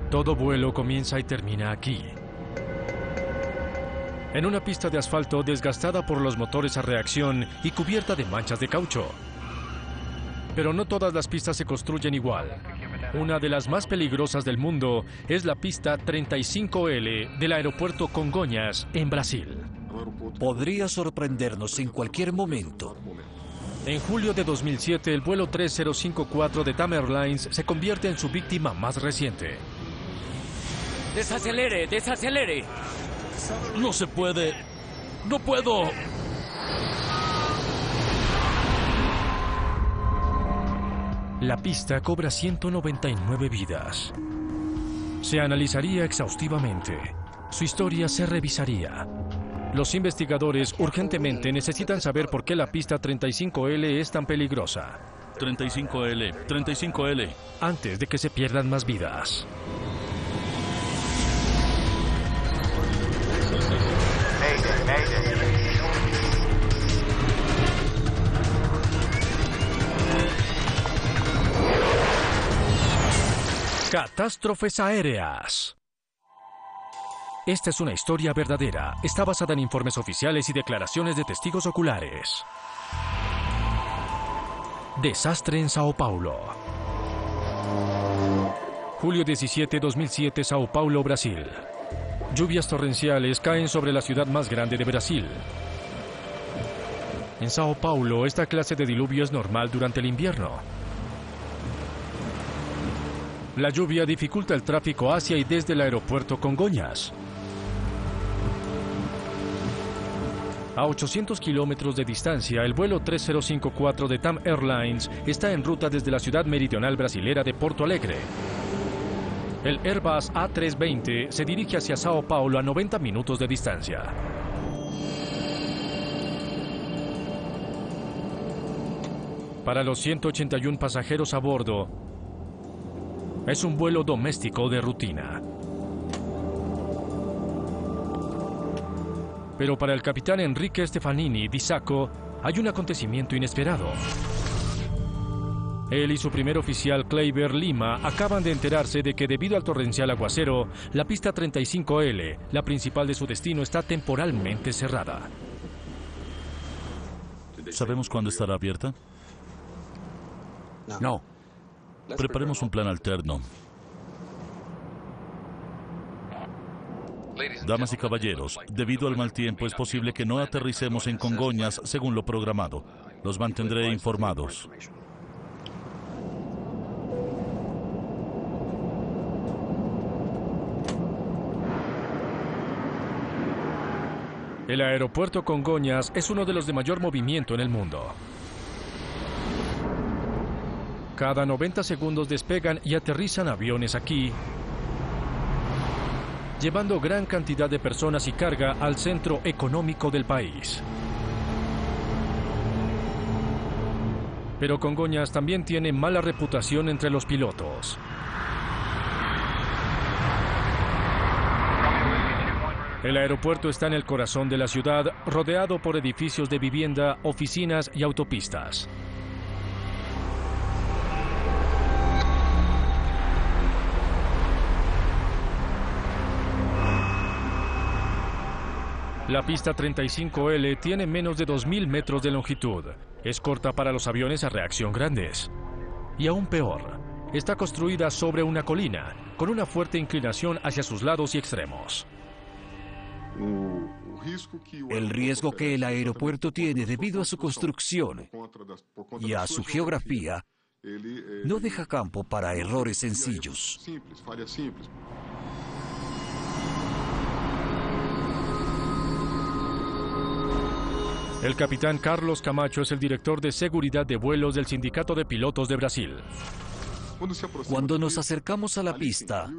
Todo vuelo comienza y termina aquí, en una pista de asfalto desgastada por los motores a reacción y cubierta de manchas de caucho. Pero no todas las pistas se construyen igual. Una de las más peligrosas del mundo es la pista 35L del aeropuerto Congonhas, en Brasil. Podría sorprendernos en cualquier momento. En julio de 2007, el vuelo 3054 de TAM Airlines se convierte en su víctima más reciente. ¡Desacelere! ¡Desacelere! No se puede. ¡No puedo! La pista cobra 199 vidas. Se analizaría exhaustivamente. Su historia se revisaría. Los investigadores urgentemente necesitan saber por qué la pista 35L es tan peligrosa. 35L, 35L. Antes de que se pierdan más vidas. Catástrofes aéreas. Esta es una historia verdadera. Está basada en informes oficiales y declaraciones de testigos oculares. Desastre en Sao Paulo. Julio 17, 2007, Sao Paulo, Brasil. Lluvias torrenciales caen sobre la ciudad más grande de Brasil. En Sao Paulo, esta clase de diluvio es normal durante el invierno. La lluvia dificulta el tráfico hacia y desde el aeropuerto Congonhas. A 800 kilómetros de distancia, el vuelo 3054 de TAM Airlines está en ruta desde la ciudad meridional brasilera de Porto Alegre. El Airbus A320 se dirige hacia Sao Paulo a 90 minutos de distancia. Para los 181 pasajeros a bordo, es un vuelo doméstico de rutina. Pero para el capitán Enrique Stefanini di Sacco hay un acontecimiento inesperado. Él y su primer oficial, Kleiber Lima, acaban de enterarse de que debido al torrencial aguacero, la pista 35L, la principal de su destino, está temporalmente cerrada. ¿Sabemos cuándo estará abierta? No. Preparemos un plan alterno. Damas y caballeros, debido al mal tiempo es posible que no aterricemos en Congonhas según lo programado. Los mantendré informados. El aeropuerto Congonhas es uno de los de mayor movimiento en el mundo. Cada 90 segundos despegan y aterrizan aviones aquí, llevando gran cantidad de personas y carga al centro económico del país. Pero Congonhas también tiene mala reputación entre los pilotos. El aeropuerto está en el corazón de la ciudad, rodeado por edificios de vivienda, oficinas y autopistas. La pista 35L tiene menos de 2.000 metros de longitud. Es corta para los aviones a reacción grandes. Y aún peor, está construida sobre una colina, con una fuerte inclinación hacia sus lados y extremos. El riesgo que el aeropuerto tiene debido a su construcción y a su geografía no deja campo para errores sencillos. El capitán Carlos Camacho es el director de seguridad de vuelos del Sindicato de Pilotos de Brasil. Cuando nos acercamos a la pista,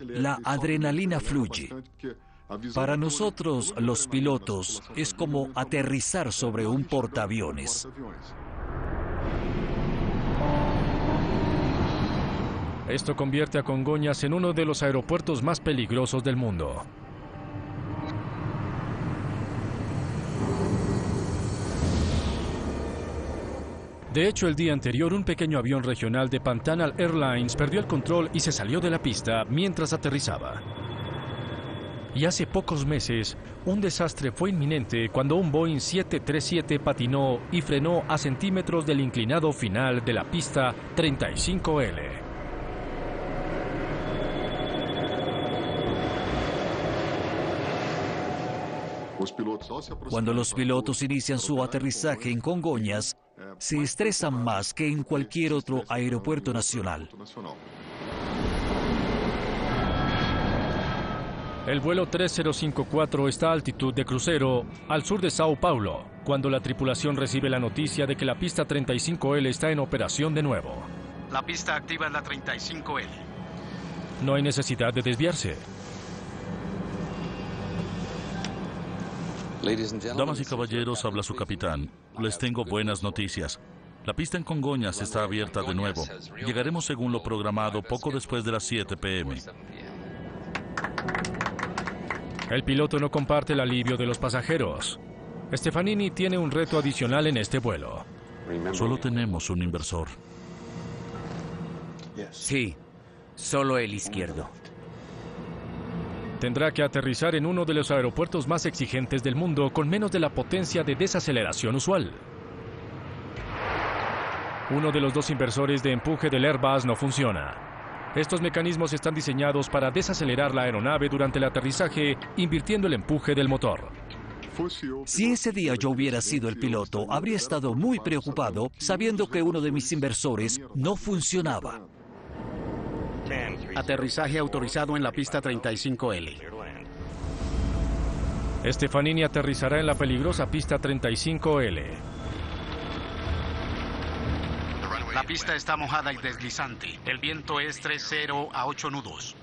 la adrenalina fluye. Para nosotros, los pilotos, es como aterrizar sobre un portaaviones. Esto convierte a Congonhas en uno de los aeropuertos más peligrosos del mundo. De hecho, el día anterior, un pequeño avión regional de Pantanal Airlines perdió el control y se salió de la pista mientras aterrizaba. Y hace pocos meses, un desastre fue inminente cuando un Boeing 737 patinó y frenó a centímetros del inclinado final de la pista 35L. Cuando los pilotos inician su aterrizaje en Congonhas, se estresan más que en cualquier otro aeropuerto nacional. El vuelo 3054 está a altitud de crucero, al sur de Sao Paulo, cuando la tripulación recibe la noticia de que la pista 35L está en operación de nuevo. La pista activa es la 35L. No hay necesidad de desviarse. Damas y caballeros, habla su capitán. Les tengo buenas noticias. La pista en Congonhas está abierta de nuevo. Llegaremos según lo programado poco después de las 7 p.m. El piloto no comparte el alivio de los pasajeros. Stefanini tiene un reto adicional en este vuelo. Solo tenemos un inversor. Sí, solo el izquierdo. Tendrá que aterrizar en uno de los aeropuertos más exigentes del mundo con menos de la potencia de desaceleración usual. Uno de los dos inversores de empuje del Airbus no funciona. Estos mecanismos están diseñados para desacelerar la aeronave durante el aterrizaje, invirtiendo el empuje del motor. Si ese día yo hubiera sido el piloto, habría estado muy preocupado sabiendo que uno de mis inversores no funcionaba. Aterrizaje autorizado en la pista 35L. Stefanini aterrizará en la peligrosa pista 35L. La pista está mojada y deslizante. El viento es 30 a 8 nudos.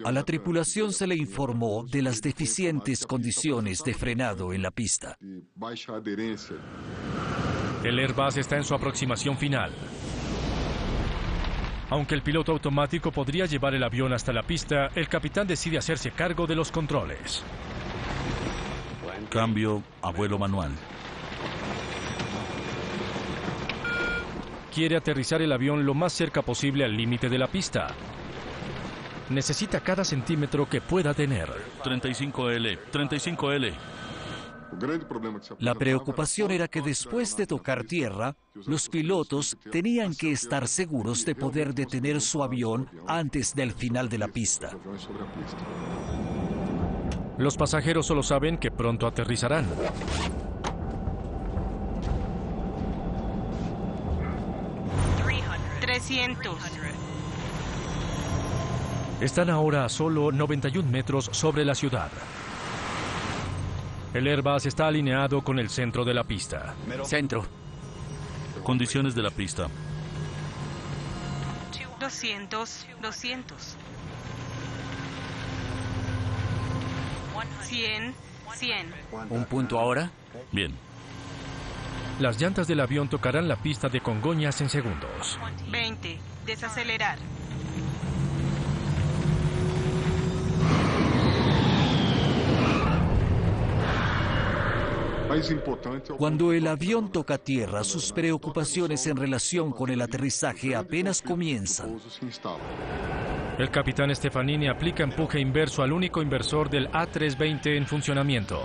A la tripulación se le informó de las deficientes condiciones de frenado en la pista. El Airbus está en su aproximación final. Aunque el piloto automático podría llevar el avión hasta la pista, el capitán decide hacerse cargo de los controles. Cambio a vuelo manual. Quiere aterrizar el avión lo más cerca posible al límite de la pista. Necesita cada centímetro que pueda tener. 35L, 35L. La preocupación era que después de tocar tierra, los pilotos tenían que estar seguros de poder detener su avión antes del final de la pista. Los pasajeros solo saben que pronto aterrizarán. Están ahora a solo 91 metros sobre la ciudad. El Airbus está alineado con el centro de la pista. Centro. Condiciones de la pista. 200. 100. ¿Un punto ahora? Bien. Las llantas del avión tocarán la pista de Congonhas en segundos. 20. Desacelerar. Cuando el avión toca tierra, sus preocupaciones en relación con el aterrizaje apenas comienzan. El capitán Stefanini aplica empuje inverso al único inversor del A320 en funcionamiento.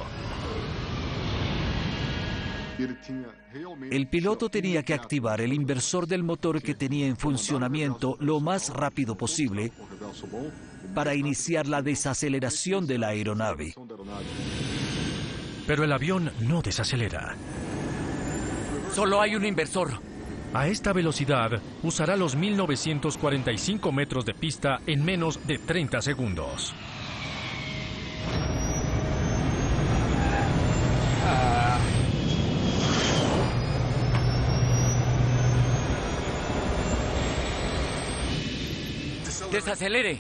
El piloto tenía que activar el inversor del motor que tenía en funcionamiento lo más rápido posible para iniciar la desaceleración de la aeronave. Pero el avión no desacelera. Solo hay un inversor. A esta velocidad, usará los 1945 metros de pista en menos de 30 segundos. ¡Desacelere!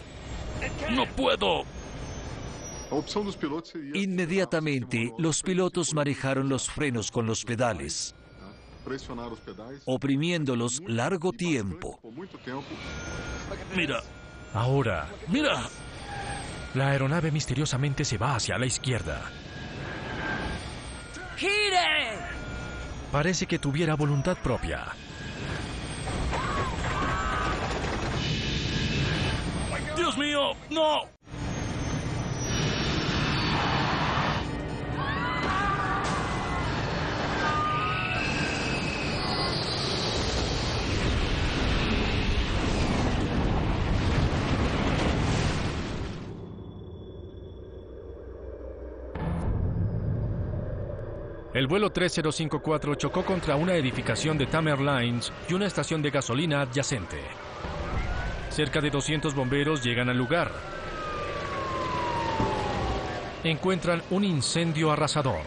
¡No puedo! Inmediatamente, los pilotos manejaron los frenos con los pedales, oprimiéndolos largo tiempo. Mira, Ahora, mira. la aeronave misteriosamente se va hacia la izquierda. ¡Gire! Parece que tuviera voluntad propia. ¡Dios mío! ¡No! El vuelo 3054 chocó contra una edificación de TAM Airlines y una estación de gasolina adyacente. Cerca de 200 bomberos llegan al lugar. Encuentran un incendio arrasador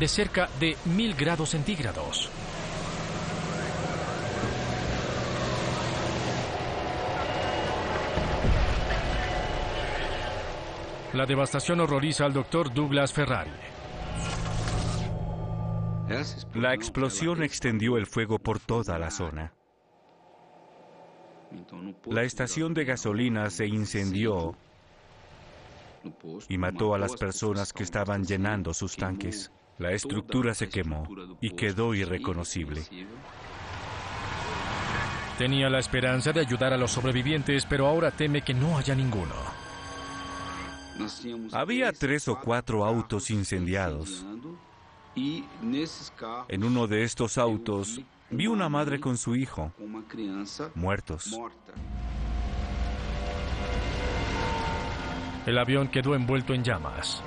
de cerca de 1000 grados centígrados. La devastación horroriza al Dr. Douglas Ferrari. La explosión extendió el fuego por toda la zona. La estación de gasolina se incendió y mató a las personas que estaban llenando sus tanques. La estructura se quemó y quedó irreconocible. Tenía la esperanza de ayudar a los sobrevivientes, pero ahora teme que no haya ninguno. Había 3 o 4 autos incendiados. En uno de estos autos vi una madre con su hijo, muertos. El avión quedó envuelto en llamas.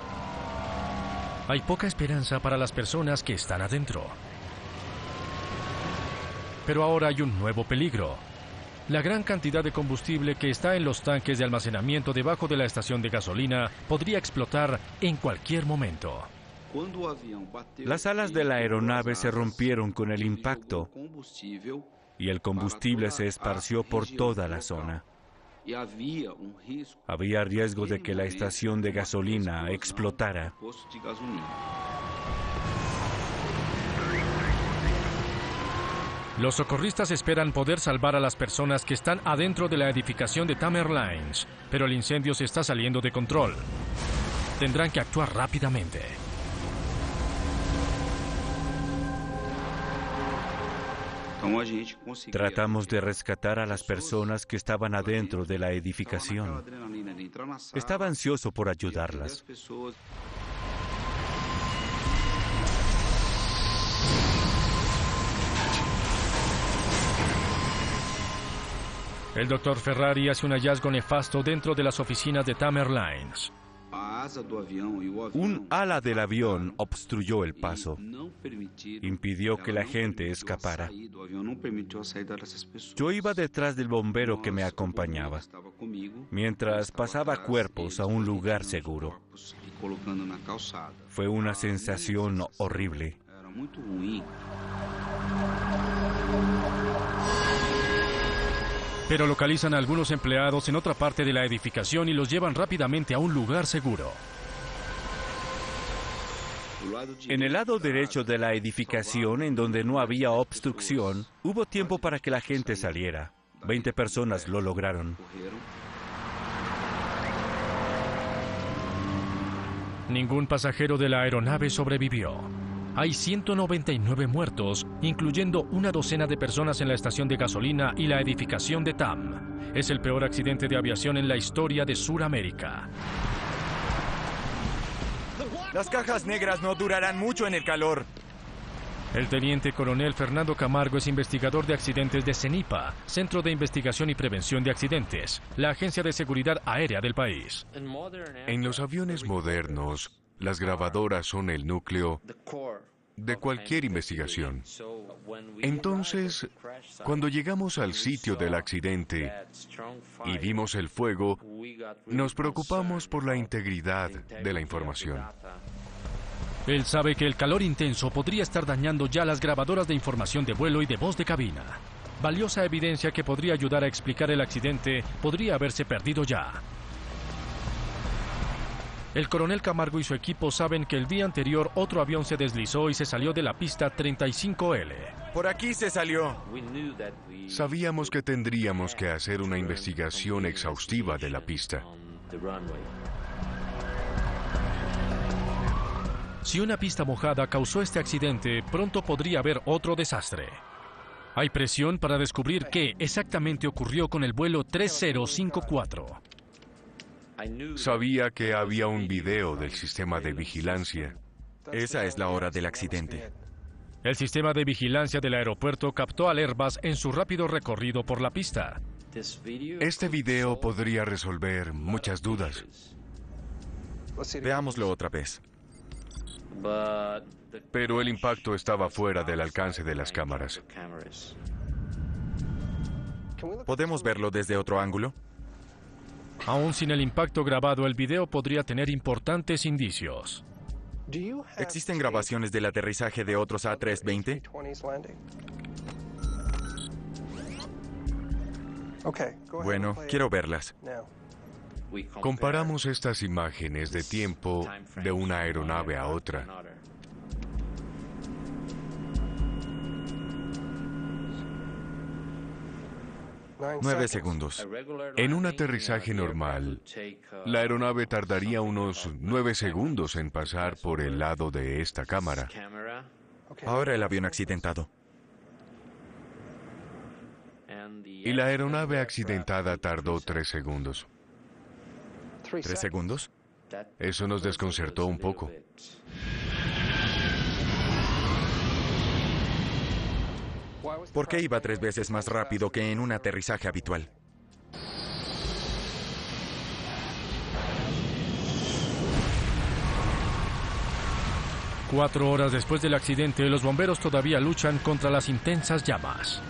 Hay poca esperanza para las personas que están adentro. Pero ahora hay un nuevo peligro. La gran cantidad de combustible que está en los tanques de almacenamiento debajo de la estación de gasolina podría explotar en cualquier momento. Las alas de la aeronave se rompieron con el impacto y el combustible se esparció por toda la zona. Había riesgo de que la estación de gasolina explotara. Los socorristas esperan poder salvar a las personas que están adentro de la edificación de TAM Airlines, pero el incendio se está saliendo de control. Tendrán que actuar rápidamente. Tratamos de rescatar a las personas que estaban adentro de la edificación. Estaba ansioso por ayudarlas. El Dr. Ferrari hace un hallazgo nefasto dentro de las oficinas de TAM Airlines. Un ala del avión obstruyó el paso. Impidió que la gente escapara. Yo iba detrás del bombero que me acompañaba, mientras pasaba cuerpos a un lugar seguro. Fue una sensación horrible. Pero localizan a algunos empleados en otra parte de la edificación y los llevan rápidamente a un lugar seguro. En el lado derecho de la edificación, en donde no había obstrucción, hubo tiempo para que la gente saliera. 20 personas lo lograron. Ningún pasajero de la aeronave sobrevivió. Hay 199 muertos, incluyendo una docena de personas en la estación de gasolina y la edificación de TAM. Es el peor accidente de aviación en la historia de Sudamérica. Las cajas negras no durarán mucho en el calor. El teniente coronel Fernando Camargo es investigador de accidentes de CENIPA, Centro de Investigación y Prevención de Accidentes, la agencia de seguridad aérea del país. En los aviones modernos, las grabadoras son el núcleo de cualquier investigación. Entonces, cuando llegamos al sitio del accidente y vimos el fuego, nos preocupamos por la integridad de la información. Él sabe que el calor intenso podría estar dañando ya las grabadoras de información de vuelo y de voz de cabina. Valiosa evidencia que podría ayudar a explicar el accidente podría haberse perdido ya. El coronel Camargo y su equipo saben que el día anterior otro avión se deslizó y se salió de la pista 35L. Por aquí se salió. Sabíamos que tendríamos que hacer una investigación exhaustiva de la pista. Si una pista mojada causó este accidente, pronto podría haber otro desastre. Hay presión para descubrir qué exactamente ocurrió con el vuelo 3054. Sabía que había un video del sistema de vigilancia. Esa es la hora del accidente. El sistema de vigilancia del aeropuerto captó al Airbus en su rápido recorrido por la pista. Este video podría resolver muchas dudas. Veámoslo otra vez. Pero el impacto estaba fuera del alcance de las cámaras. ¿Podemos verlo desde otro ángulo? Aún sin el impacto grabado, el video podría tener importantes indicios. ¿Existen grabaciones del aterrizaje de otros A320? Bueno, quiero verlas. Comparamos estas imágenes de tiempo de una aeronave a otra. Nueve segundos. En un aterrizaje normal, la aeronave tardaría unos 9 segundos en pasar por el lado de esta cámara. Ahora el avión accidentado. Y la aeronave accidentada tardó 3 segundos. ¿3 segundos? Eso nos desconcertó un poco. ¿Por qué iba 3 veces más rápido que en un aterrizaje habitual? Cuatro horas después del accidente, los bomberos todavía luchan contra las intensas llamas.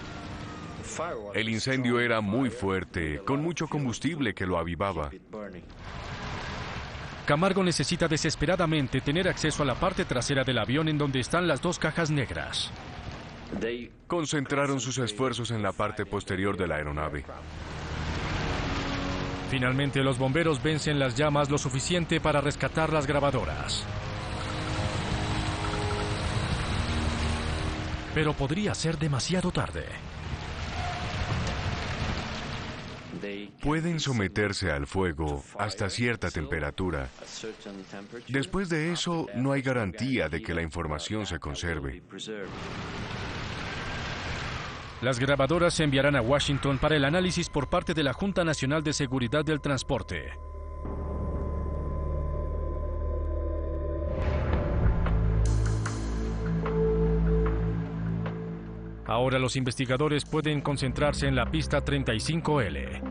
El incendio era muy fuerte, con mucho combustible que lo avivaba. Camargo necesita desesperadamente tener acceso a la parte trasera del avión en donde están las 2 cajas negras. Concentraron sus esfuerzos en la parte posterior de la aeronave. Finalmente, los bomberos vencen las llamas lo suficiente para rescatar las grabadoras. Pero podría ser demasiado tarde. Pueden someterse al fuego hasta cierta temperatura. Después de eso, no hay garantía de que la información se conserve. Las grabadoras se enviarán a Washington para el análisis por parte de la Junta Nacional de Seguridad del Transporte. Ahora los investigadores pueden concentrarse en la pista 35L.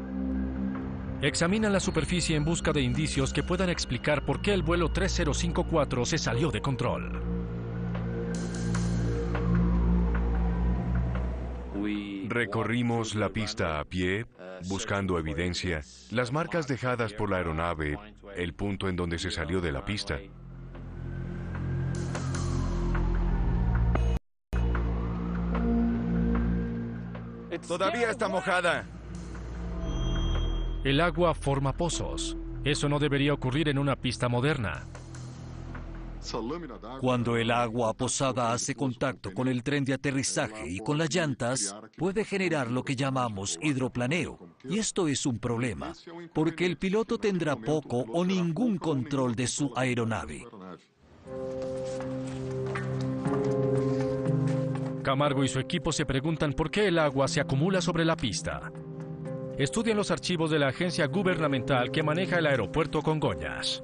Examinan la superficie en busca de indicios que puedan explicar por qué el vuelo 3054 se salió de control. Recorrimos la pista a pie, buscando evidencia, las marcas dejadas por la aeronave, el punto en donde se salió de la pista. Todavía está mojada. El agua forma pozos. Eso no debería ocurrir en una pista moderna. Cuando el agua posada hace contacto con el tren de aterrizaje y con las llantas, puede generar lo que llamamos hidroplaneo. Y esto es un problema, porque el piloto tendrá poco o ningún control de su aeronave. Camargo y su equipo se preguntan por qué el agua se acumula sobre la pista. Estudian los archivos de la agencia gubernamental que maneja el aeropuerto Congonhas.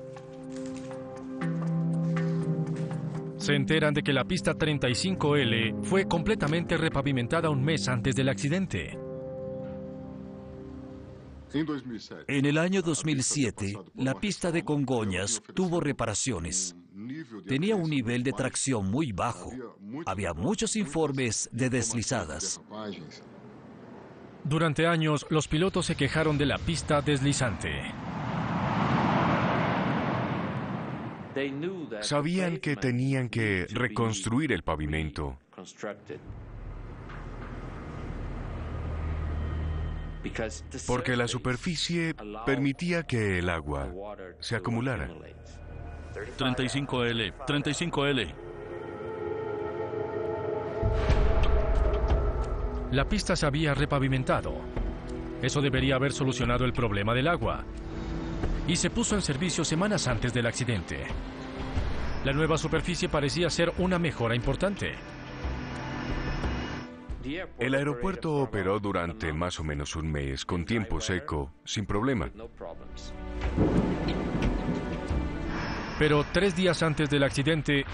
Se enteran de que la pista 35L fue completamente repavimentada un mes antes del accidente. En el año 2007, la pista de Congonhas tuvo reparaciones. Tenía un nivel de tracción muy bajo. Había muchos informes de deslizadas. Durante años, los pilotos se quejaron de la pista deslizante. Sabían que tenían que reconstruir el pavimento. Porque la superficie permitía que el agua se acumulara. 35L, 35L. La pista se había repavimentado. Eso debería haber solucionado el problema del agua. Y se puso en servicio semanas antes del accidente. La nueva superficie parecía ser una mejora importante. El aeropuerto operó durante más o menos un mes, con tiempo seco, sin problema. Pero 3 días antes del accidente,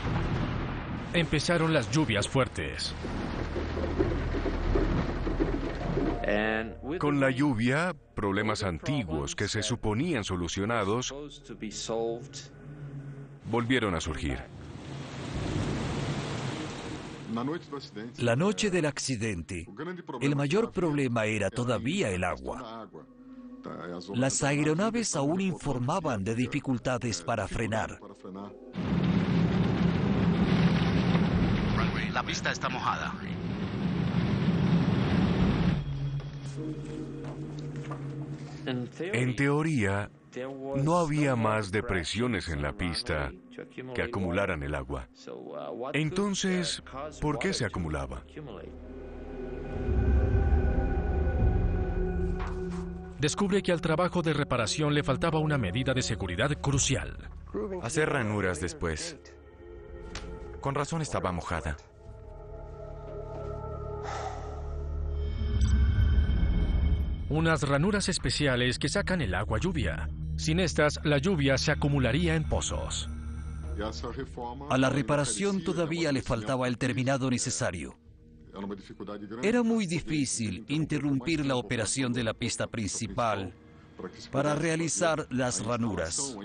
empezaron las lluvias fuertes. Con la lluvia, problemas antiguos que se suponían solucionados volvieron a surgir. La noche del accidente, el mayor problema era todavía el agua. Las aeronaves aún informaban de dificultades para frenar. La pista está mojada. En teoría, no había más depresiones en la pista que acumularan el agua. Entonces, ¿por qué se acumulaba? Descubre que al trabajo de reparación le faltaba una medida de seguridad crucial. Hacer ranuras después. Con razón estaba mojada. Unas ranuras especiales que sacan el agua lluvia. Sin estas, la lluvia se acumularía en pozos. A la reparación todavía le faltaba el terminado necesario. Era muy difícil interrumpir la operación de la pista principal para realizar las ranuras.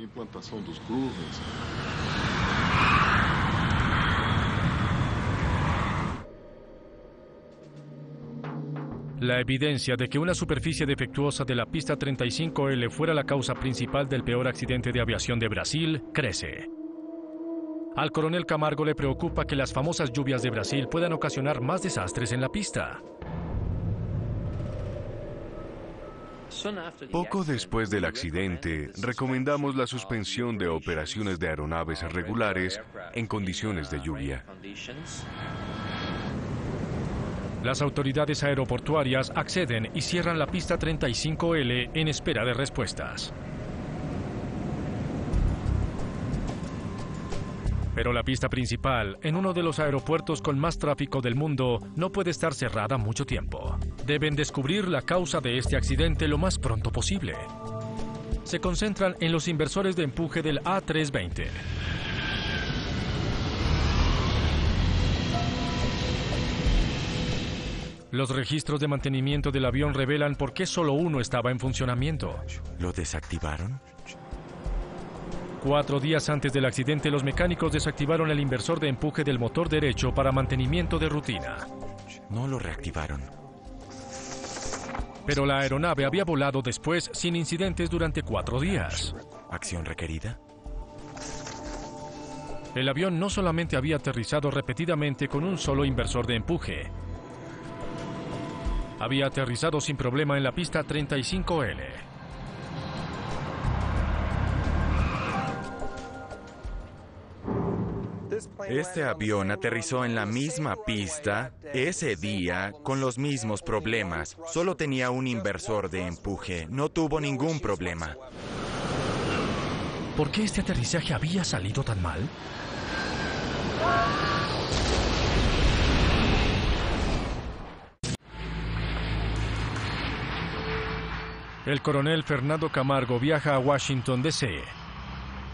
La evidencia de que una superficie defectuosa de la pista 35L fuera la causa principal del peor accidente de aviación de Brasil crece. Al coronel Camargo le preocupa que las famosas lluvias de Brasil puedan ocasionar más desastres en la pista. Poco después del accidente, recomendamos la suspensión de operaciones de aeronaves regulares en condiciones de lluvia. Las autoridades aeroportuarias acceden y cierran la pista 35L en espera de respuestas. Pero la pista principal, en uno de los aeropuertos con más tráfico del mundo, no puede estar cerrada mucho tiempo. Deben descubrir la causa de este accidente lo más pronto posible. Se concentran en los inversores de empuje del A320. Los registros de mantenimiento del avión revelan por qué solo uno estaba en funcionamiento. ¿Lo desactivaron? 4 días antes del accidente, los mecánicos desactivaron el inversor de empuje del motor derecho para mantenimiento de rutina. No lo reactivaron. Pero la aeronave había volado después sin incidentes durante 4 días. ¿Acción requerida? El avión no solamente había aterrizado repetidamente con un solo inversor de empuje, había aterrizado sin problema en la pista 35L. Este avión aterrizó en la misma pista ese día con los mismos problemas. Solo tenía un inversor de empuje. No tuvo ningún problema. ¿Por qué este aterrizaje había salido tan mal? El coronel Fernando Camargo viaja a Washington, D.C.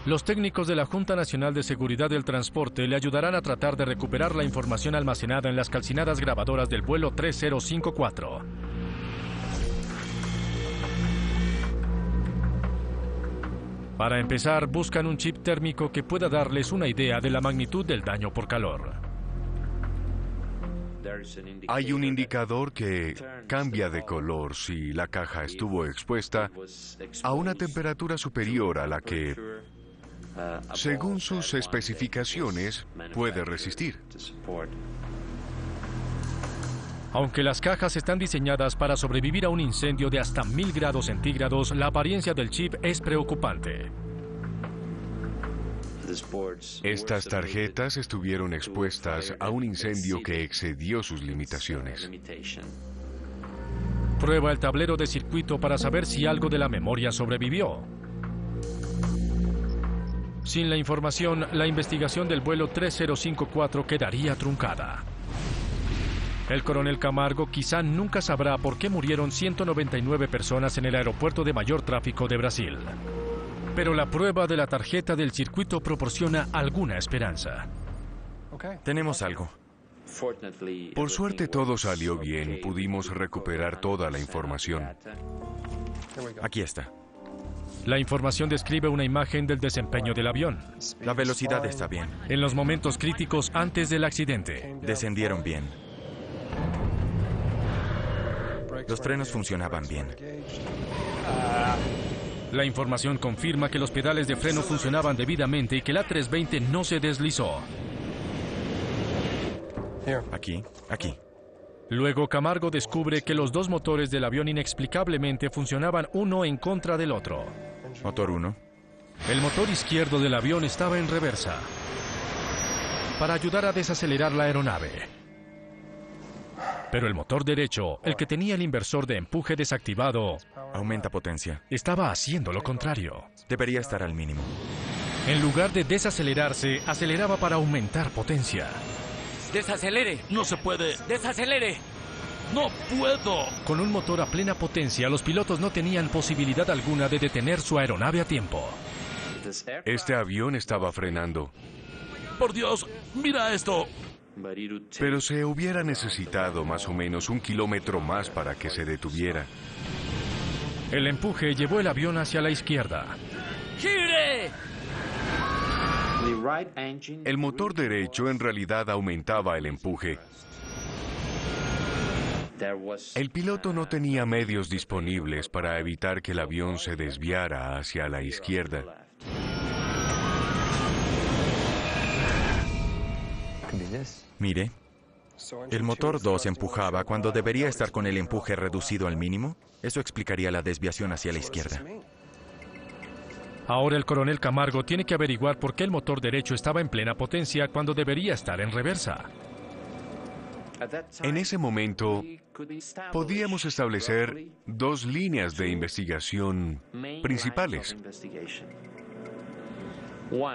Los técnicos de la Junta Nacional de Seguridad del Transporte le ayudarán a tratar de recuperar la información almacenada en las calcinadas grabadoras del vuelo 3054. Para empezar, buscan un chip térmico que pueda darles una idea de la magnitud del daño por calor. Hay un indicador que cambia de color si la caja estuvo expuesta a una temperatura superior a la que, según sus especificaciones, puede resistir. Aunque las cajas están diseñadas para sobrevivir a un incendio de hasta 1000 grados centígrados, la apariencia del chip es preocupante. Estas tarjetas estuvieron expuestas a un incendio que excedió sus limitaciones. Prueba el tablero de circuito para saber si algo de la memoria sobrevivió. Sin la información, la investigación del vuelo 3054 quedaría truncada. El coronel Camargo quizá nunca sabrá por qué murieron 199 personas en el aeropuerto de mayor tráfico de Brasil. Pero la prueba de la tarjeta del circuito proporciona alguna esperanza. Tenemos algo. Por suerte todo salió bien. Pudimos recuperar toda la información. Aquí está. La información describe una imagen del desempeño del avión. La velocidad está bien. En los momentos críticos antes del accidente. Descendieron bien. Los frenos funcionaban bien. La información confirma que los pedales de freno funcionaban debidamente y que la A320 no se deslizó. Aquí. Luego Camargo descubre que los dos motores del avión inexplicablemente funcionaban uno en contra del otro. Motor 1. El motor izquierdo del avión estaba en reversa para ayudar a desacelerar la aeronave. Pero el motor derecho, el que tenía el inversor de empuje desactivado, Aumenta potencia. estaba haciendo lo contrario. Debería estar al mínimo. En lugar de desacelerarse, aceleraba para aumentar potencia. ¡Desacelere! No se puede. ¡Desacelere! ¡No puedo! Con un motor a plena potencia, los pilotos no tenían posibilidad alguna de detener su aeronave a tiempo. Este avión estaba frenando, ¡Por Dios! ¡Mira esto! pero se hubiera necesitado más o menos 1 kilómetro más para que se detuviera. El empuje llevó el avión hacia la izquierda. ¡Gire! El motor derecho en realidad aumentaba el empuje. El piloto no tenía medios disponibles para evitar que el avión se desviara hacia la izquierda. Mire. El motor 2 empujaba cuando debería estar con el empuje reducido al mínimo. Eso explicaría la desviación hacia la izquierda. Ahora el coronel Camargo tiene que averiguar por qué el motor derecho estaba en plena potencia cuando debería estar en reversa. En ese momento, podíamos establecer 2 líneas de investigación principales.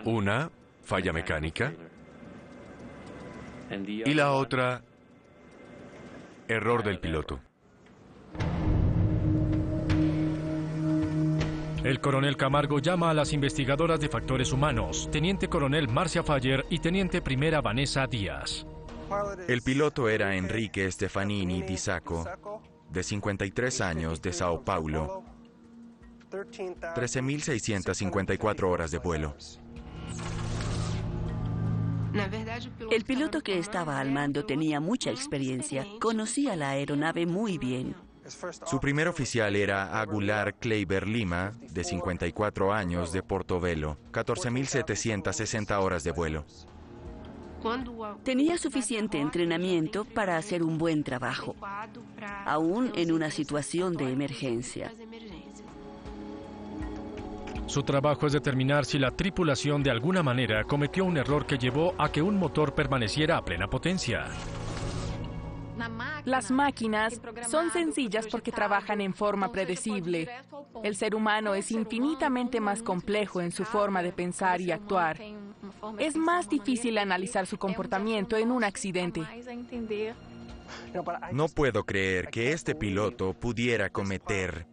Una, falla mecánica, y la otra, error del piloto. El coronel Camargo llama a las investigadoras de factores humanos, teniente coronel Marcia Faller y teniente primera Vanessa Díaz. El piloto era Enrique Stefanini Di Sacco, de 53 años, de Sao Paulo. 13.654 horas de vuelo. El piloto que estaba al mando tenía mucha experiencia, conocía la aeronave muy bien. Su primer oficial era Aguilar Kleiber Lima, de 54 años, de Portobelo. 14.760 horas de vuelo. Tenía suficiente entrenamiento para hacer un buen trabajo, aún en una situación de emergencia. Su trabajo es determinar si la tripulación de alguna manera cometió un error que llevó a que un motor permaneciera a plena potencia. Las máquinas son sencillas porque trabajan en forma predecible. El ser humano es infinitamente más complejo en su forma de pensar y actuar. Es más difícil analizar su comportamiento en un accidente. No puedo creer que este piloto pudiera cometer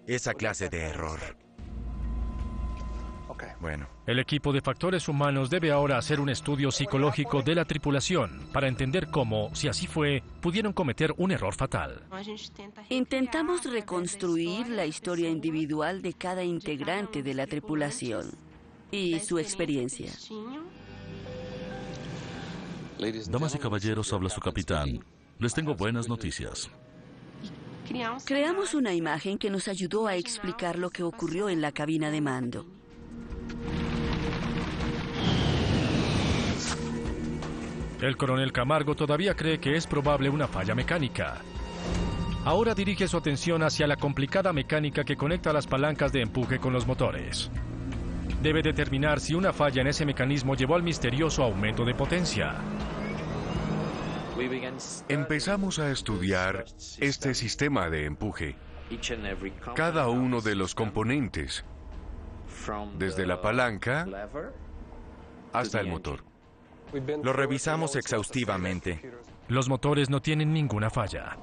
esa clase de error. Bueno. El equipo de factores humanos debe ahora hacer un estudio psicológico de la tripulación para entender cómo, si así fue, pudieron cometer un error fatal. Intentamos reconstruir la historia individual de cada integrante de la tripulación y su experiencia. Damas y caballeros, habla su capitán. Les tengo buenas noticias. Creamos una imagen que nos ayudó a explicar lo que ocurrió en la cabina de mando. El coronel Camargo todavía cree que es probable una falla mecánica. Ahora dirige su atención hacia la complicada mecánica que conecta las palancas de empuje con los motores. Debe determinar si una falla en ese mecanismo llevó al misterioso aumento de potencia. Empezamos a estudiar este sistema de empuje. Cada uno de los componentes desde la palanca hasta el motor. Lo revisamos exhaustivamente. Los motores no tienen ninguna falla.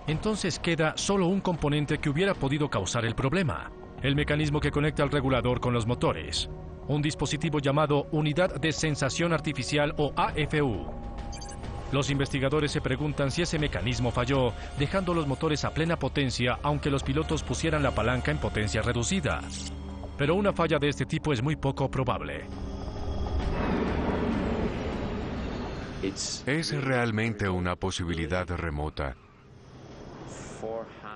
Entonces queda solo un componente que hubiera podido causar el problema: el mecanismo que conecta el regulador con los motores. Un dispositivo llamado Unidad de Sensación Artificial o AFU. Los investigadores se preguntan si ese mecanismo falló, dejando los motores a plena potencia aunque los pilotos pusieran la palanca en potencia reducida. Pero una falla de este tipo es muy poco probable. Es realmente una posibilidad remota.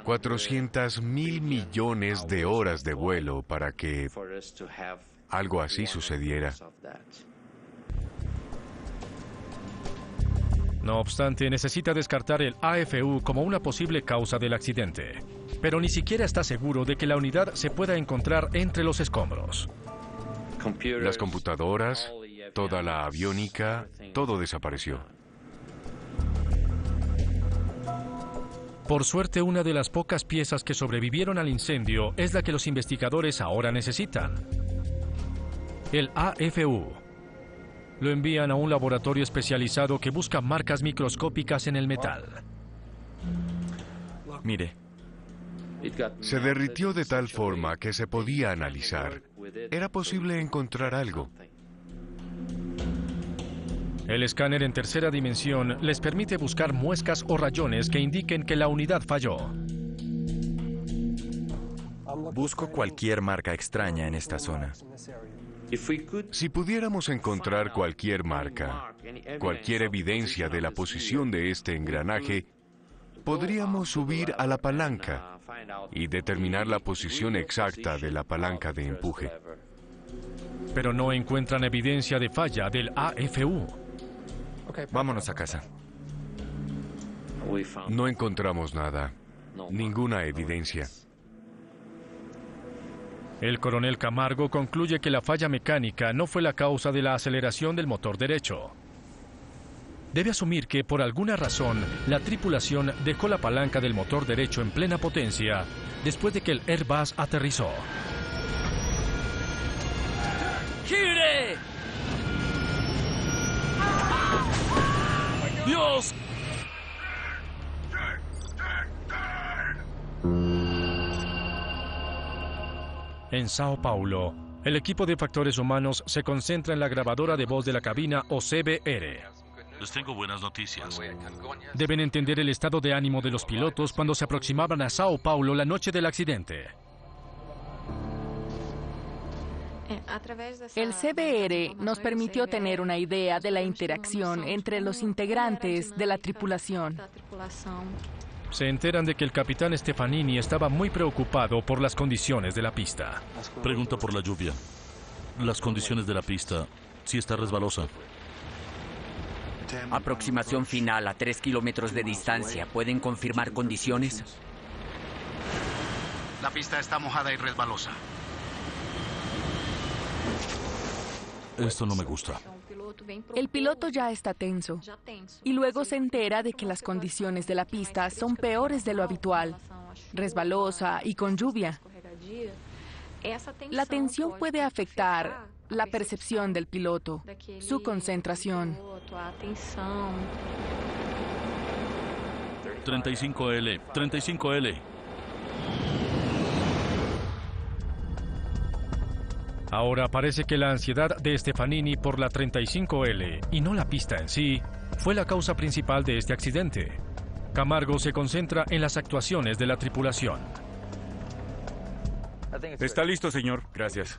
400.000 millones de horas de vuelo para que algo así sucediera. No obstante, necesita descartar el AFU como una posible causa del accidente. Pero ni siquiera está seguro de que la unidad se pueda encontrar entre los escombros. Las computadoras, toda la aviónica, todo desapareció. Por suerte, una de las pocas piezas que sobrevivieron al incendio es la que los investigadores ahora necesitan: el AFU. Lo envían a un laboratorio especializado que busca marcas microscópicas en el metal. Mire. Se derritió de tal forma que se podía analizar. Era posible encontrar algo. El escáner en tercera dimensión les permite buscar muescas o rayones que indiquen que la unidad falló. Busco cualquier marca extraña en esta zona. Si pudiéramos encontrar cualquier marca, cualquier evidencia de la posición de este engranaje, podríamos subir a la palanca y determinar la posición exacta de la palanca de empuje. Pero no encuentran evidencia de falla del AFU. Vámonos a casa. No encontramos nada, ninguna evidencia. El coronel Camargo concluye que la falla mecánica no fue la causa de la aceleración del motor derecho. Debe asumir que, por alguna razón, la tripulación dejó la palanca del motor derecho en plena potencia después de que el Airbus aterrizó. ¡Gire! ¡Dios! En Sao Paulo, el equipo de factores humanos se concentra en la grabadora de voz de la cabina o CBR. Les tengo buenas noticias. Deben entender el estado de ánimo de los pilotos cuando se aproximaban a Sao Paulo la noche del accidente. El CBR nos permitió tener una idea de la interacción entre los integrantes de la tripulación. Se enteran de que el capitán Stefanini estaba muy preocupado por las condiciones de la pista. Pregunta por la lluvia. Las condiciones de la pista, si está resbalosa. Aproximación final a 3 kilómetros de distancia. ¿Pueden confirmar condiciones? La pista está mojada y resbalosa. Esto no me gusta. El piloto ya está tenso y luego se entera de que las condiciones de la pista son peores de lo habitual, resbalosa y con lluvia. La tensión puede afectar la percepción del piloto, su concentración. 35L, 35L. Ahora parece que la ansiedad de Stefanini por la 35L, y no la pista en sí, fue la causa principal de este accidente. Camargo se concentra en las actuaciones de la tripulación. Está listo, señor. Gracias.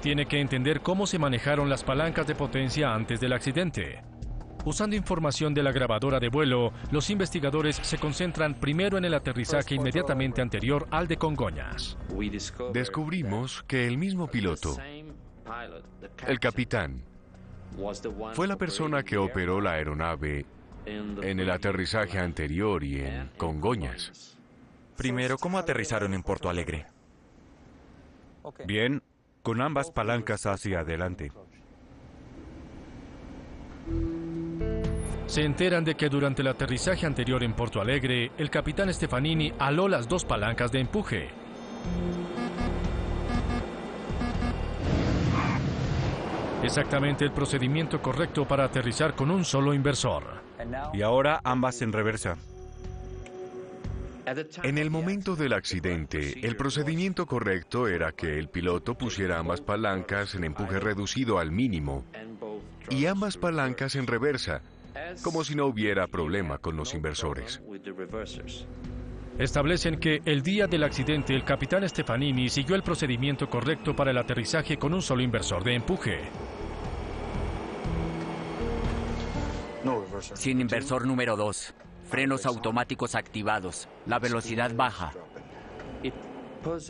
Tiene que entender cómo se manejaron las palancas de potencia antes del accidente. Usando información de la grabadora de vuelo, los investigadores se concentran primero en el aterrizaje inmediatamente anterior al de Congonhas. Descubrimos que el mismo piloto, el capitán, fue la persona que operó la aeronave en el aterrizaje anterior y en Congonhas. Primero, ¿cómo aterrizaron en Porto Alegre? Bien, con ambas palancas hacia adelante. Se enteran de que durante el aterrizaje anterior en Porto Alegre, el capitán Stefanini aló las dos palancas de empuje. Exactamente el procedimiento correcto para aterrizar con un solo inversor. Y ahora ambas en reversa. En el momento del accidente, el procedimiento correcto era que el piloto pusiera ambas palancas en empuje reducido al mínimo y ambas palancas en reversa, como si no hubiera problema con los inversores. Establecen que el día del accidente el capitán Stefanini siguió el procedimiento correcto para el aterrizaje con un solo inversor de empuje. Sin inversor número 2. Frenos automáticos activados. La velocidad baja.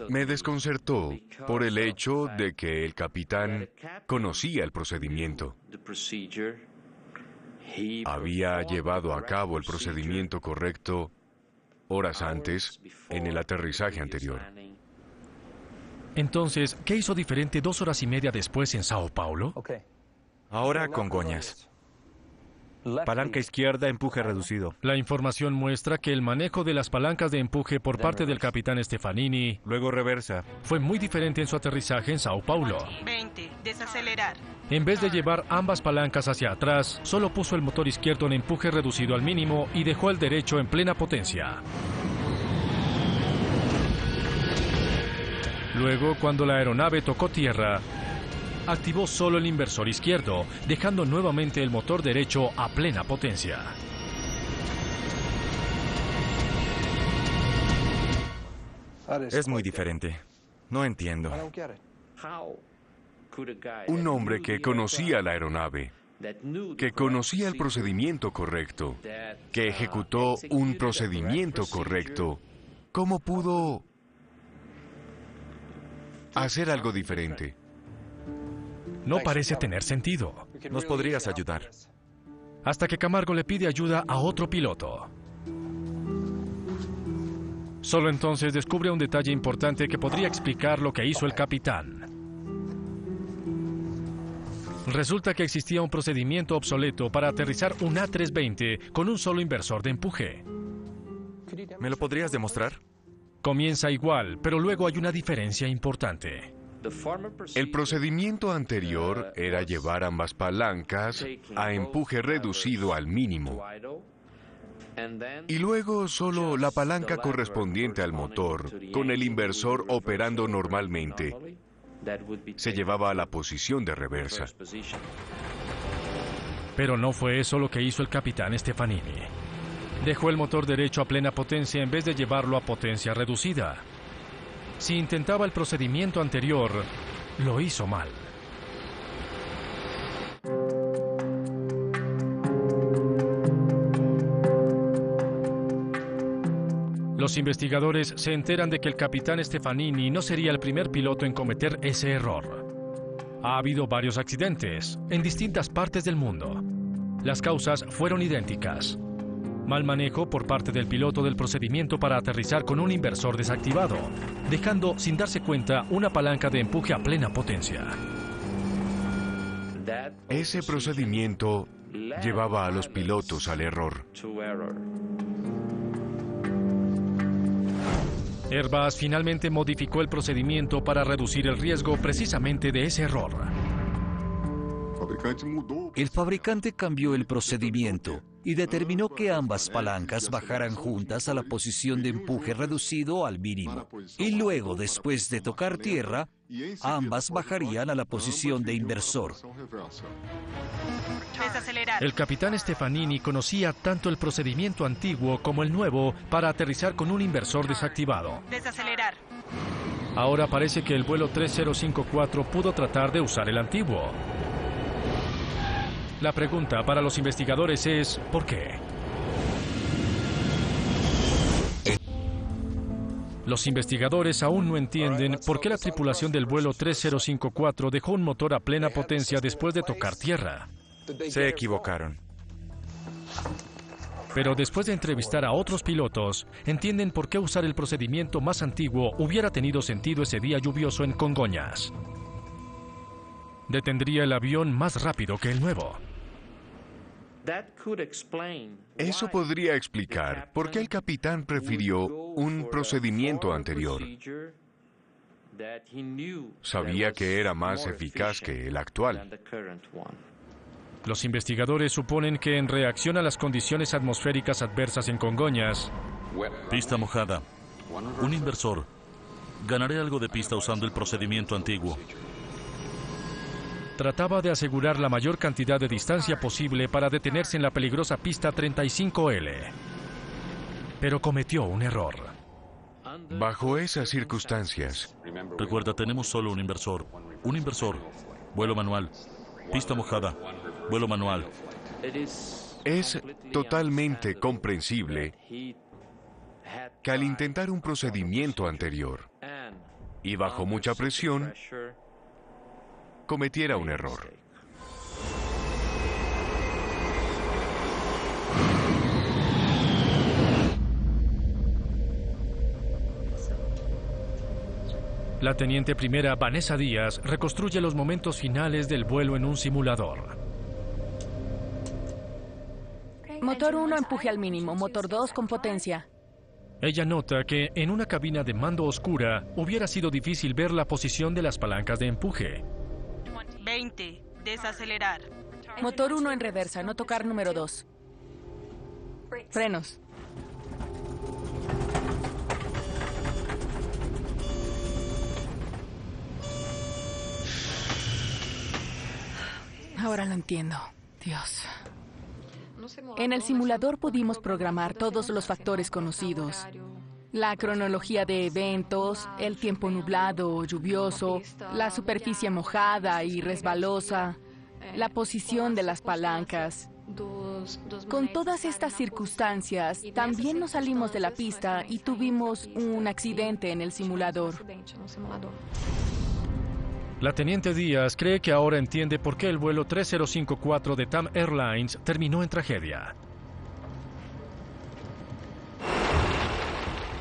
Me desconcertó por el hecho de que el capitán conocía el procedimiento. Había llevado a cabo el procedimiento correcto horas antes en el aterrizaje anterior. Entonces, ¿qué hizo diferente 2 horas y media después en Sao Paulo? Ahora Congonhas. Palanca izquierda, empuje reducido. La información muestra que el manejo de las palancas de empuje por parte del capitán Stefanini Luego reversa. fue muy diferente en su aterrizaje en Sao Paulo. 20. Desacelerar. En vez de llevar ambas palancas hacia atrás, solo puso el motor izquierdo en empuje reducido al mínimo y dejó el derecho en plena potencia. Luego, cuando la aeronave tocó tierra, activó solo el inversor izquierdo, dejando nuevamente el motor derecho a plena potencia. Es muy diferente. No entiendo. Un hombre que conocía la aeronave, que conocía el procedimiento correcto, que ejecutó un procedimiento correcto, ¿cómo pudo hacer algo diferente? No parece tener sentido. ¿Nos podrías ayudar? Hasta que Camargo le pide ayuda a otro piloto. Solo entonces descubre un detalle importante que podría explicar lo que hizo el capitán. Resulta que existía un procedimiento obsoleto para aterrizar un A320 con un solo inversor de empuje. ¿Me lo podrías demostrar? Comienza igual, pero luego hay una diferencia importante. El procedimiento anterior era llevar ambas palancas a empuje reducido al mínimo y luego solo la palanca correspondiente al motor, con el inversor operando normalmente, se llevaba a la posición de reversa. Pero no fue eso lo que hizo el capitán Stefanini. Dejó el motor derecho a plena potencia en vez de llevarlo a potencia reducida. Si intentaba el procedimiento anterior, lo hizo mal. Los investigadores se enteran de que el capitán Stefanini no sería el primer piloto en cometer ese error. Ha habido varios accidentes en distintas partes del mundo. Las causas fueron idénticas. Mal manejo por parte del piloto del procedimiento para aterrizar con un inversor desactivado, dejando sin darse cuenta una palanca de empuje a plena potencia. Ese procedimiento llevaba a los pilotos al error. Airbus finalmente modificó el procedimiento para reducir el riesgo precisamente de ese error. El fabricante cambió el procedimiento y determinó que ambas palancas bajaran juntas a la posición de empuje reducido al mínimo. Y luego, después de tocar tierra, ambas bajarían a la posición de inversor. Desacelerar. El capitán Stefanini conocía tanto el procedimiento antiguo como el nuevo para aterrizar con un inversor desactivado. Desacelerar. Ahora parece que el vuelo 3054 pudo tratar de usar el antiguo. La pregunta para los investigadores es, ¿por qué? Los investigadores aún no entienden por qué la tripulación del vuelo 3054 dejó un motor a plena potencia después de tocar tierra. Se equivocaron. Pero después de entrevistar a otros pilotos, entienden por qué usar el procedimiento más antiguo hubiera tenido sentido ese día lluvioso en Congonhas. Detendría el avión más rápido que el nuevo. Eso podría explicar por qué el capitán prefirió un procedimiento anterior. Sabía que era más eficaz que el actual. Los investigadores suponen que en reacción a las condiciones atmosféricas adversas en Congonhas, Pista mojada. Un inversor. Ganaré algo de pista usando el procedimiento antiguo. trataba de asegurar la mayor cantidad de distancia posible para detenerse en la peligrosa pista 35L. Pero cometió un error. Bajo esas circunstancias, Recuerda, tenemos solo un inversor. Un inversor. Vuelo manual. Pista mojada. Vuelo manual. es totalmente comprensible que al intentar un procedimiento anterior y bajo mucha presión, cometiera un error. La teniente primera Vanessa Díaz reconstruye los momentos finales del vuelo en un simulador. Motor 1, empuje al mínimo. Motor 2, con potencia. Ella nota que en una cabina de mando oscura hubiera sido difícil ver la posición de las palancas de empuje. 20. Desacelerar. Motor 1 en reversa, no tocar número 2. Frenos. Ahora lo entiendo. Dios. En el simulador pudimos programar todos los factores conocidos. La cronología de eventos, el tiempo nublado o lluvioso, la superficie mojada y resbalosa, la posición de las palancas. Con todas estas circunstancias, también nos salimos de la pista y tuvimos un accidente en el simulador. La teniente Díaz cree que ahora entiende por qué el vuelo 3054 de TAM Airlines terminó en tragedia.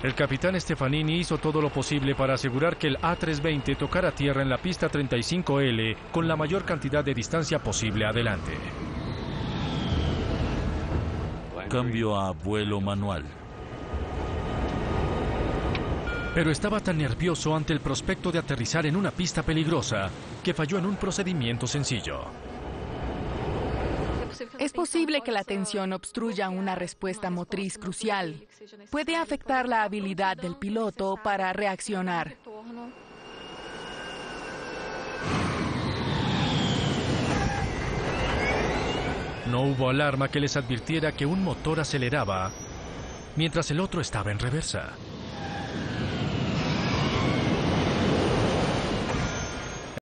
El capitán Stefanini hizo todo lo posible para asegurar que el A320 tocara tierra en la pista 35L con la mayor cantidad de distancia posible adelante. Cambio a vuelo manual. Pero estaba tan nervioso ante el prospecto de aterrizar en una pista peligrosa que falló en un procedimiento sencillo. Es posible que la tensión obstruya una respuesta motriz crucial. Puede afectar la habilidad del piloto para reaccionar. No hubo alarma que les advirtiera que un motor aceleraba mientras el otro estaba en reversa.